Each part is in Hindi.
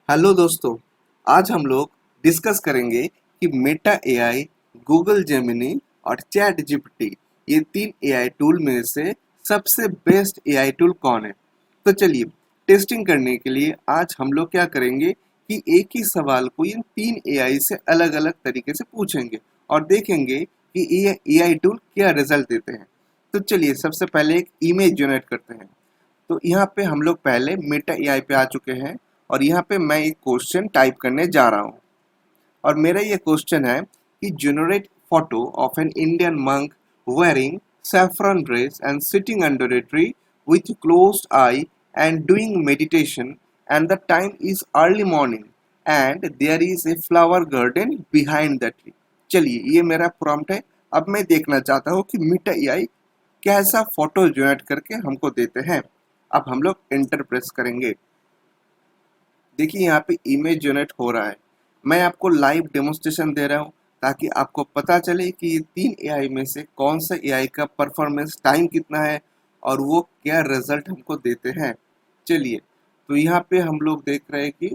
हेलो दोस्तों। आज हम लोग डिस्कस करेंगे कि मेटा एआई, गूगल जेमिनी और चैट जीपीटी ये तीन एआई टूल में से सबसे बेस्ट एआई टूल कौन है। तो चलिए, टेस्टिंग करने के लिए आज हम लोग क्या करेंगे कि एक ही सवाल को इन तीन एआई से अलग अलग तरीके से पूछेंगे और देखेंगे कि ये एआई टूल क्या रिजल्ट देते हैं। तो चलिए, सबसे पहले एक इमेज जनरेट करते हैं। तो यहाँ पे हम लोग पहले मेटा एआई पे आ चुके हैं और यहाँ पे मैं एक क्वेश्चन टाइप करने जा रहा हूँ। और मेरा ये क्वेश्चन है कि generate photo of an Indian monk wearing saffron dress and sitting under a tree with closed eye and doing meditation, and the time is early morning and there is a flower garden behind the tree। चलिए, ये मेरा प्रॉम्प्ट है। अब मैं देखना चाहता हूँ कि मेटा एआई कैसा फोटो जनरेट करके हमको देते हैं। अब हम लोग एंटर प्रेस करेंगे। देखिए, यहाँ पे इमेज जनरेट हो रहा है। मैं आपको लाइव डेमोन्स्ट्रेशन दे रहा हूँ ताकि आपको पता चले कि ये तीन एआई में से कौन सा एआई का परफॉर्मेंस टाइम कितना है और वो क्या रिजल्ट हमको देते हैं। चलिए, तो यहाँ पे हम लोग देख रहे हैं कि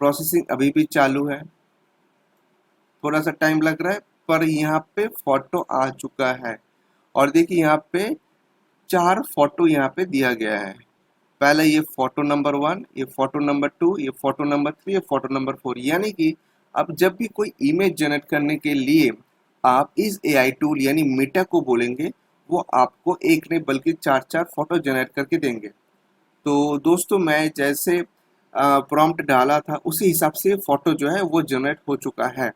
प्रोसेसिंग अभी भी चालू है, थोड़ा सा टाइम लग रहा है, पर यहाँ पे फोटो आ चुका है। और देखिए, यहाँ पे 4 फोटो यहाँ पे दिया गया है। पहले ये फोटो नंबर 1, ये फोटो नंबर 2, ये फोटो नंबर 3, ये फोटो नंबर 4। यानी कि अब जब भी कोई इमेज जनरेट करने के लिए आप इस एआई टूल यानी मेटा को बोलेंगे, वो आपको एक नहीं बल्कि 4-4 फोटो जनरेट करके देंगे। तो दोस्तों, मैं जैसे प्रॉम्प्ट डाला था उसी हिसाब से फोटो जो है वो जनरेट हो चुका है।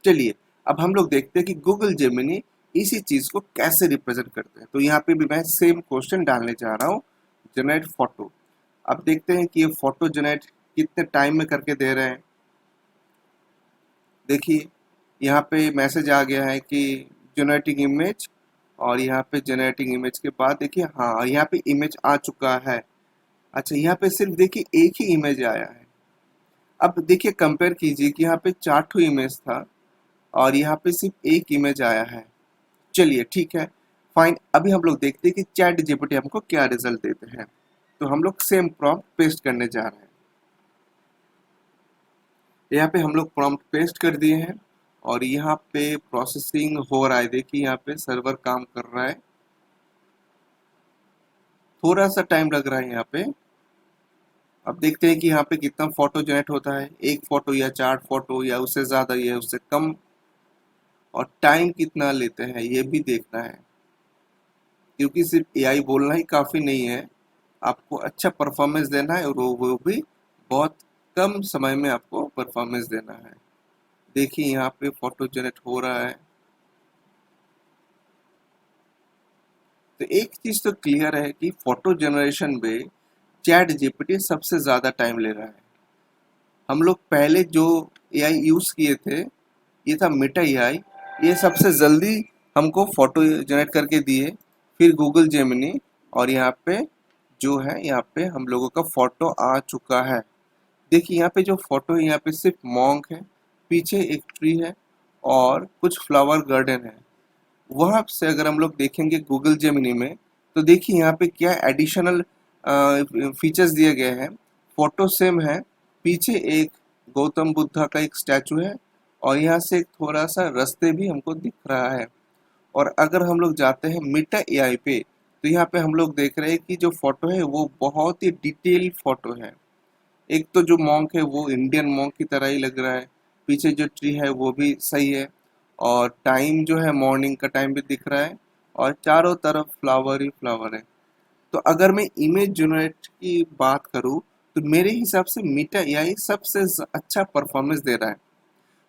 चलिए, अब हम लोग देखते हैं कि गूगल जेमिनी इसी चीज को कैसे रिप्रेजेंट करते हैं। तो यहाँ पे भी मैं सेम क्वेश्चन डालने जा रहा हूँ, जनरेट फोटो। अब देखते हैं कि ये फोटो जनरेट कितने टाइम में करके दे रहे हैं। देखिए, यहाँ पे मैसेज आ गया है कि जनरेटिंग इमेज, और यहाँ पे जनरेटिंग इमेज के बाद देखिए, हाँ, यहाँ पे इमेज आ चुका है। अच्छा, यहाँ पे सिर्फ देखिए एक ही इमेज आया है। अब देखिए, कंपेयर कीजिए कि यहाँ पे 4 ठो इमेज था और यहाँ पे सिर्फ एक इमेज आया है। चलिए, ठीक है, फाइन। अभी हम लोग देखते हैं कि चैट जीपीटी हमको क्या रिजल्ट देते हैं। तो हम लोग सेम प्रॉम्प्ट पेस्ट करने जा रहे हैं। यहाँ पे हम लोग प्रॉम्प्ट पेस्ट कर दिए हैं और यहाँ पे प्रोसेसिंग हो रहा है। देखिए, यहाँ पे सर्वर काम कर रहा है, थोड़ा सा टाइम लग रहा है यहाँ पे। अब देखते हैं कि यहाँ पे कितना फोटो जनरेट होता है, एक फोटो या 4 फोटो या उससे ज़्यादा या उससे कम, और टाइम कितना लेते हैं ये भी देखना है, क्योंकि सिर्फ एआई बोलना ही काफ़ी नहीं है। आपको अच्छा परफॉर्मेंस देना है और वो भी बहुत कम समय में आपको परफॉर्मेंस देना है। देखिए, यहाँ पे फोटो जनरेट हो रहा है। तो एक चीज तो क्लियर है कि फोटो जनरेशन में चैट जीपीटी सबसे ज्यादा टाइम ले रहा है। हम लोग पहले जो एआई यूज किए थे, ये था मेटा एआई, ये सबसे जल्दी हमको फोटो जनरेट करके दिए। फिर गूगल जेमिनी, और यहाँ पे जो है, यहाँ पे हम लोगों का फोटो आ चुका है। देखिए, यहाँ पे जो फोटो है, यहाँ पे सिर्फ मॉन्क है, पीछे एक ट्री है और कुछ फ्लावर गार्डन है। वहाँ से अगर हम लोग देखेंगे गूगल जेमिनी में, तो देखिए यहाँ पे क्या एडिशनल फीचर्स दिए गए हैं। फोटो सेम है, पीछे एक गौतम बुद्धा का एक स्टैचू है और यहाँ से एक थोड़ा सा रास्ते भी हमको दिख रहा है। और अगर हम लोग जाते हैं मेटा एआई पे, तो यहाँ पे हम लोग देख रहे हैं कि जो फोटो है वो बहुत ही डिटेल फोटो है। एक तो जो मॉन्क है वो इंडियन मॉन्क की तरह ही लग रहा है, पीछे जो ट्री है वो भी सही है, और टाइम जो है मॉर्निंग का टाइम भी दिख रहा है, और चारों तरफ फ्लावर ही फ्लावर है। तो अगर मैं इमेज जनरेट की बात करूँ, तो मेरे हिसाब से मेटा एआई सबसे अच्छा परफॉर्मेंस दे रहा है।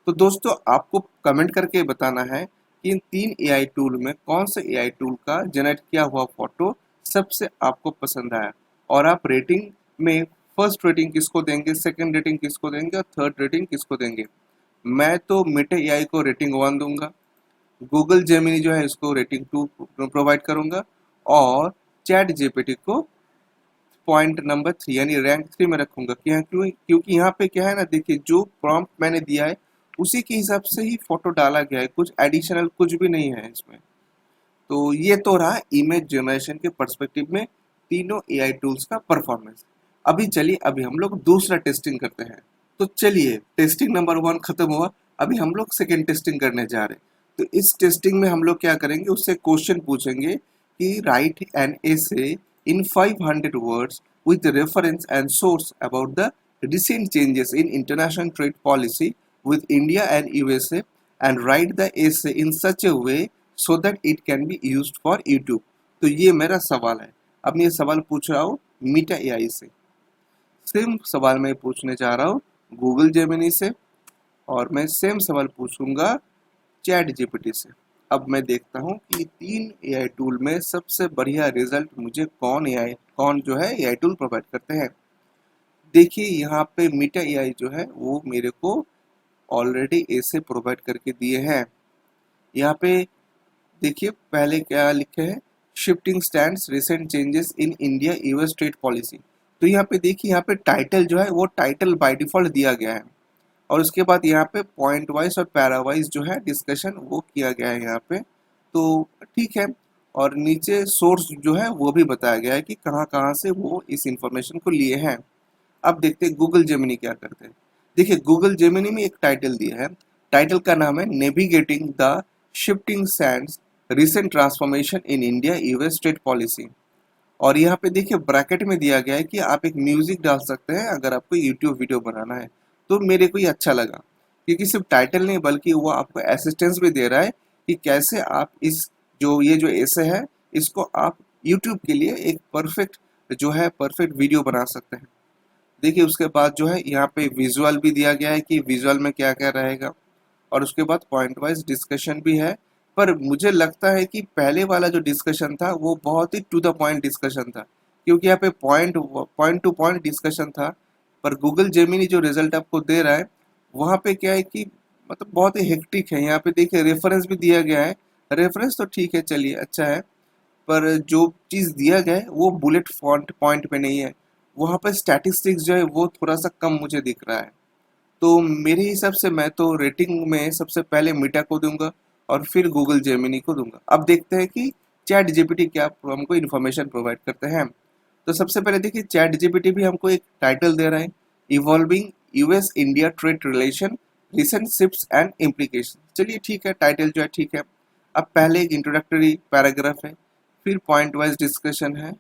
तो दोस्तों, आपको कमेंट करके बताना है कि इन तीन एआई टूल में कौन से एआई टूल का जनरेट किया हुआ फोटो सबसे आपको पसंद आया, और आप रेटिंग में फर्स्ट रेटिंग किसको देंगे, सेकंड रेटिंग किसको देंगे और थर्ड रेटिंग किसको देंगे। मैं तो मेटा एआई को रेटिंग 1 दूंगा, गूगल जेमिनी जो है इसको रेटिंग 2 प्रोवाइड करूंगा, और चैट जीपीटी को पॉइंट नंबर 3 यानी रैंक 3 में रखूंगा। क्योंकि यहाँ पे क्या है ना, देखिए, जो प्रॉम्प्ट मैंने दिया है उसी के हिसाब से ही फोटो डाला गया है, कुछ एडिशनल कुछ भी नहीं है इसमें। तो ये तो रहा इमेज जनरेशन के पर्सपेक्टिव में तीनों एआई टूल्स का परफॉर्मेंस। अभी चलिए, अभी हम लोग दूसरा टेस्टिंग करते हैं। तो चलिए टेस्टिंग नंबर 1 खत्म हुआ। अभी हम लोग सेकेंड टेस्टिंग करने जा रहे हैं। तो इस टेस्टिंग में हम लोग क्या करेंगे, उससे क्वेश्चन पूछेंगे कि right an essay in 500 words with reference and source about the recent changes in international trade policy with India and USA, and write the essay in such a way so that it can be used for YouTube। तो ये मेरा सवाल है। अब मैं ये सवाल पूछ रहा हूँ मीटा एआई से। सेम सवाल मैं पूछने जा रहा हूँ गूगल जेमिनी से, और मैं सेम सवाल पूछूंगा चैट जीपीटी से। अब मैं देखता हूँ कि तीन एआई टूल में सबसे बढ़िया रिजल्ट मुझे कौन जो है एआई टूल प्रोवाइड करते हैं। देखिए यहाँ पे मीटा एआई जो है वो मेरे को ऑलरेडी ऐसे प्रोवाइड करके दिए हैं। यहाँ पे देखिए पहले क्या लिखे हैं, shifting stands recent changes in India US trade policy. तो यहाँ पे देखिए, यहाँ पे टाइटल जो है वो टाइटल बाय डिफॉल्ट दिया गया है, और उसके बाद यहाँ पे पॉइंट वाइज और पैरा वाइज जो है डिस्कशन वो किया गया है यहाँ पे। तो ठीक है, और नीचे सोर्स जो है वो भी बताया गया है कि कहाँ कहाँ से वो इस इंफॉर्मेशन को लिए हैं। अब देखते हैं गूगल जेमिनी क्या करते हैं। देखिए गूगल जेमिनी में एक टाइटल दिया है, टाइटल का नाम है navigating the shifting Sands recent transformation in India US trade policy. और यहाँ पे देखिए ब्रैकेट में दिया गया है कि आप एक म्यूजिक डाल सकते हैं अगर आपको यूट्यूब वीडियो बनाना है। तो मेरे को ये अच्छा लगा, क्योंकि सिर्फ टाइटल नहीं बल्कि वो आपको असिस्टेंस भी दे रहा है कि कैसे आप ये जो ऐसे है इसको आप यूट्यूब के लिए एक परफेक्ट वीडियो बना सकते हैं। देखिए उसके बाद जो है यहाँ पे विजुअल भी दिया गया है कि विजुअल में क्या क्या रहेगा, और उसके बाद पॉइंट वाइज डिस्कशन भी है। पर मुझे लगता है कि पहले वाला जो डिस्कशन था वो बहुत ही टू द पॉइंट डिस्कशन था, क्योंकि यहाँ पे पॉइंट टू पॉइंट डिस्कशन था। पर गूगल जेमिनी जो रिजल्ट आपको दे रहा है वहाँ पे क्या है कि मतलब बहुत ही हेक्टिक है। यहाँ पे देखिए रेफरेंस भी दिया गया है, रेफरेंस तो ठीक है चलिए अच्छा है, पर जो चीज़ दिया गया है वो बुलेट फॉन्ट पॉइंट पे नहीं है। वहाँ पर स्टैटिस्टिक्स जो है वो थोड़ा सा कम मुझे दिख रहा है। तो मेरे हिसाब से मैं तो रेटिंग में सबसे पहले मीटा को दूंगा और फिर गूगल जेमिनी को दूंगा। अब देखते हैं कि चैट जीपीटी क्या हमको इन्फॉर्मेशन प्रोवाइड करते हैं। तो सबसे पहले देखिए चैट जीपीटी भी हमको एक टाइटल दे रहा है, evolving US India trade relation recent shifts and implication. चलिए ठीक है, टाइटल जो है ठीक है। अब पहले एक इंट्रोडक्टरी पैराग्राफ है, फिर पॉइंट वाइज डिस्कशन है,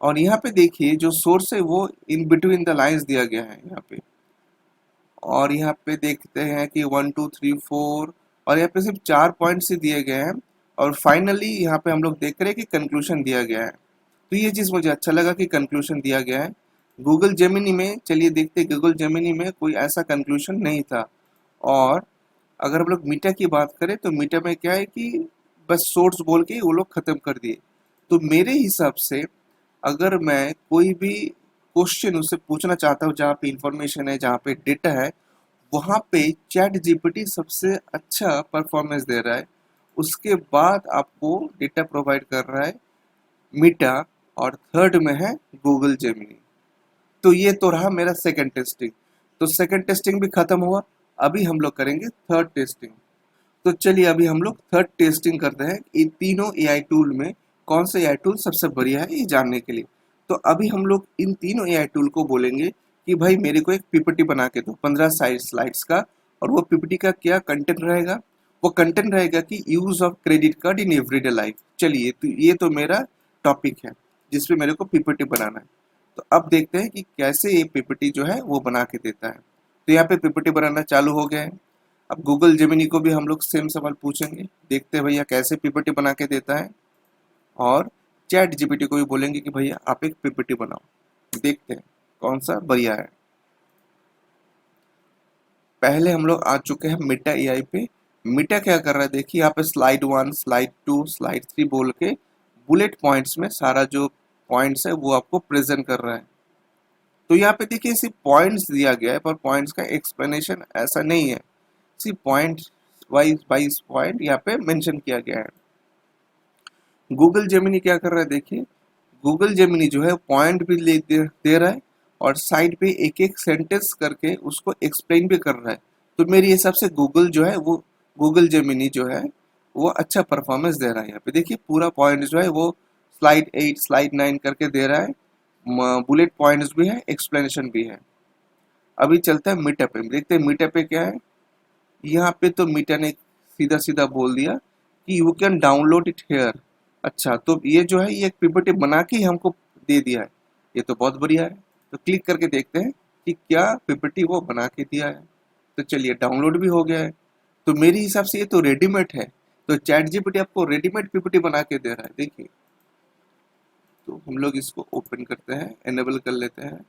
और यहाँ पे देखिए जो सोर्स है वो इन बिटवीन द लाइंस दिया गया है यहाँ पे। और यहाँ पे देखते हैं कि 1 2 3 4, और यहाँ पे सिर्फ 4 पॉइंट्स ही दिए गए हैं, और फाइनली यहाँ पे हम लोग देख रहे हैं कि कंक्लूजन दिया गया है। तो ये चीज़ मुझे अच्छा लगा कि कंक्लूजन दिया गया है। गूगल जेमिनी में चलिए देखते हैं, गूगल जेमिनी में कोई ऐसा कंक्लूजन नहीं था। और अगर हम लोग मीटा की बात करें तो मीटा में क्या है कि बस सोर्स बोल के वो लोग खत्म कर दिए। तो मेरे हिसाब से अगर मैं कोई भी क्वेश्चन उससे पूछना चाहता हूँ जहाँ पे इंफॉर्मेशन है, जहाँ पे डेटा है, वहाँ पे चैट जीपीटी सबसे अच्छा परफॉर्मेंस दे रहा है। उसके बाद आपको डेटा प्रोवाइड कर रहा है मीटा, और थर्ड में है गूगल जेमिनी। तो ये तो रहा मेरा सेकंड टेस्टिंग। तो सेकंड टेस्टिंग भी खत्म हुआ, अभी हम लोग करेंगे थर्ड टेस्टिंग। तो चलिए अभी हम लोग थर्ड टेस्टिंग करते हैं इन तीनों एआई टूल में कौन सा एआई टूल सबसे बढ़िया है ये जानने के लिए। तो अभी हम लोग इन तीनों एआई टूल को बोलेंगे कि भाई मेरे को एक पीपीटी बना के दो 15 स्लाइड्स का, और वो पीपीटी का क्या कंटेंट रहेगा, वो कंटेंट रहेगा कि use of credit card in everyday life. चलिए तो ये तो मेरा टॉपिक है जिसपे मेरे को पीपीटी बनाना है। तो अब देखते हैं कि कैसे ये पीपीटी जो है वो बना के देता है। तो यहाँ पे पीपीटी बनाना चालू हो गया है। अब गूगल जेमिनी को भी हम लोग सेम सवाल पूछेंगे, देखते हैं भैया कैसे पीपीटी बना के देता है। और चैट जीपीटी को भी बोलेंगे कि भैया आप एक पीपीटी बनाओ, देखते हैं कौन सा बढ़िया है। पहले हम लोग आ चुके हैं मीटा एआई पे। मीटा क्या कर रहा है देखिए, यहाँ पे स्लाइड 1 स्लाइड 2 स्लाइड 3 बोल के बुलेट पॉइंट्स में सारा जो पॉइंट्स है वो आपको प्रेजेंट कर रहा है। तो यहाँ पे देखिए सिर्फ पॉइंट्स दिया गया है, पर पॉइंट्स का एक्सप्लेनेशन ऐसा नहीं है, सिर्फ पॉइंट वाइज पॉइंट यहाँ पे मेंशन किया गया है। गूगल जेमिनी क्या कर रहा है देखिए, गूगल जेमिनी जो है पॉइंट भी दे रहा है, और साइड पे एक एक सेंटेंस करके उसको एक्सप्लेन भी कर रहा है। तो मेरे हिसाब से गूगल जेमिनी जो है वो अच्छा परफॉर्मेंस दे रहा है। यहाँ पे देखिए पूरा पॉइंट जो है वो स्लाइड 8 स्लाइड 9 करके दे रहा है, बुलेट पॉइंट्स भी है, एक्सप्लेनेशन भी है। अभी चलता है मीटा पे, देखते हैं मीटा पे क्या है। यहाँ पे तो मीटा ने सीधा सीधा बोल दिया कि you can download it here. अच्छा, तो ये जो है ये एक पीपीटी बना के ही हमको दे दिया है, ये तो बहुत बढ़िया है। तो क्लिक करके देखते हैं कि क्या पीपीटी वो बना के दिया है। तो चलिए डाउनलोड भी हो गया है। तो मेरे हिसाब से ये तो रेडीमेड है। तो चैट जीपीटी आपको रेडीमेड पीपीटी बना के दे रहा है, देखिए। तो हम लोग इसको ओपन करते हैं, एनेबल कर लेते हैं।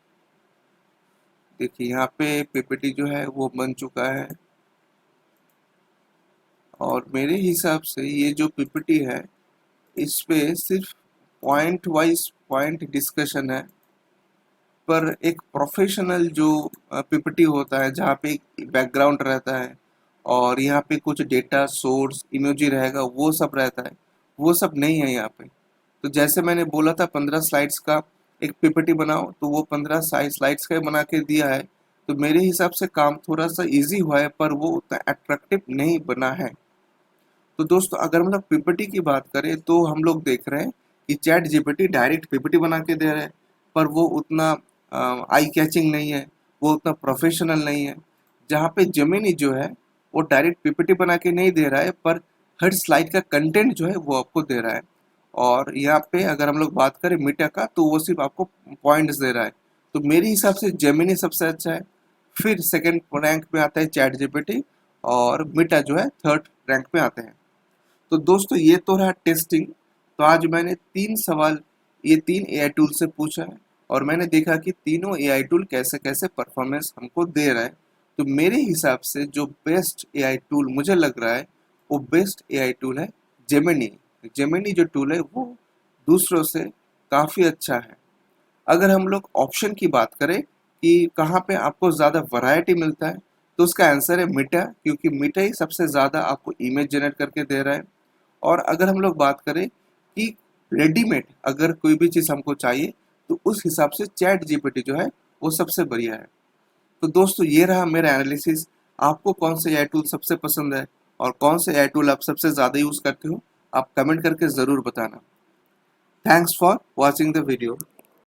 देखिए यहाँ पे पीपीटी जो है वो बन चुका है। और मेरे हिसाब से ये जो पीपीटी है इस पे सिर्फ पॉइंट वाइज पॉइंट डिस्कशन है, पर एक प्रोफेशनल जो पीपीटी होता है जहाँ पे बैकग्राउंड रहता है और यहाँ पे कुछ डेटा सोर्स इमोजी रहेगा वो सब रहता है, वो सब नहीं है यहाँ पे। तो जैसे मैंने बोला था 15 स्लाइड्स का एक पीपीटी बनाओ, तो वो 15 स्लाइड्स का बना के दिया है। तो मेरे हिसाब से काम थोड़ा सा इजी हुआ है, पर वो उतना अट्रैक्टिव नहीं बना है। तो दोस्तों अगर हम लोग पीपीटी की बात करें तो हम लोग देख रहे हैं कि चैट जीपीटी डायरेक्ट पीपीटी बना के दे रहा है, पर वो उतना आई कैचिंग नहीं है, वो उतना प्रोफेशनल नहीं है। जहाँ पे जेमिनी जो है वो डायरेक्ट पीपीटी बना के नहीं दे रहा है, पर हर स्लाइड का कंटेंट जो है वो आपको दे रहा है। और यहाँ पे अगर हम लोग बात करें मीटा का तो वो सिर्फ आपको पॉइंट्स दे रहा है। तो मेरे हिसाब से जेमिनी सबसे अच्छा है, फिर सेकंड रैंक पे आता है चैट जीपीटी, और मीटा जो है थर्ड रैंक पे आते हैं। तो दोस्तों ये तो रहा टेस्टिंग। तो आज मैंने 3 सवाल ये 3 एआई टूल से पूछा है और मैंने देखा कि तीनों एआई टूल कैसे कैसे परफॉर्मेंस हमको दे रहा है। तो मेरे हिसाब से जो बेस्ट एआई टूल मुझे लग रहा है वो बेस्ट एआई टूल है जेमिनी। जेमिनी जो टूल है वो दूसरों से काफ़ी अच्छा है। अगर हम लोग ऑप्शन की बात करें कि कहाँ पे आपको ज़्यादा वैरायटी मिलता है, तो उसका आंसर है मीटा, क्योंकि मीटा ही सबसे ज़्यादा आपको इमेज जनरेट करके दे रहा है। और अगर हम लोग बात करें कि रेडीमेड अगर कोई भी चीज़ हमको चाहिए तो उस हिसाब से चैट जीपीटी जो है वो सबसे बढ़िया है। तो दोस्तों ये रहा मेरा एनालिसिस। आपको कौन से एआई टूल सबसे पसंद है और कौन से एआई टूल आप सबसे ज़्यादा यूज़ करते हो, आप कमेंट करके ज़रूर बताना। Thanks for watching the video.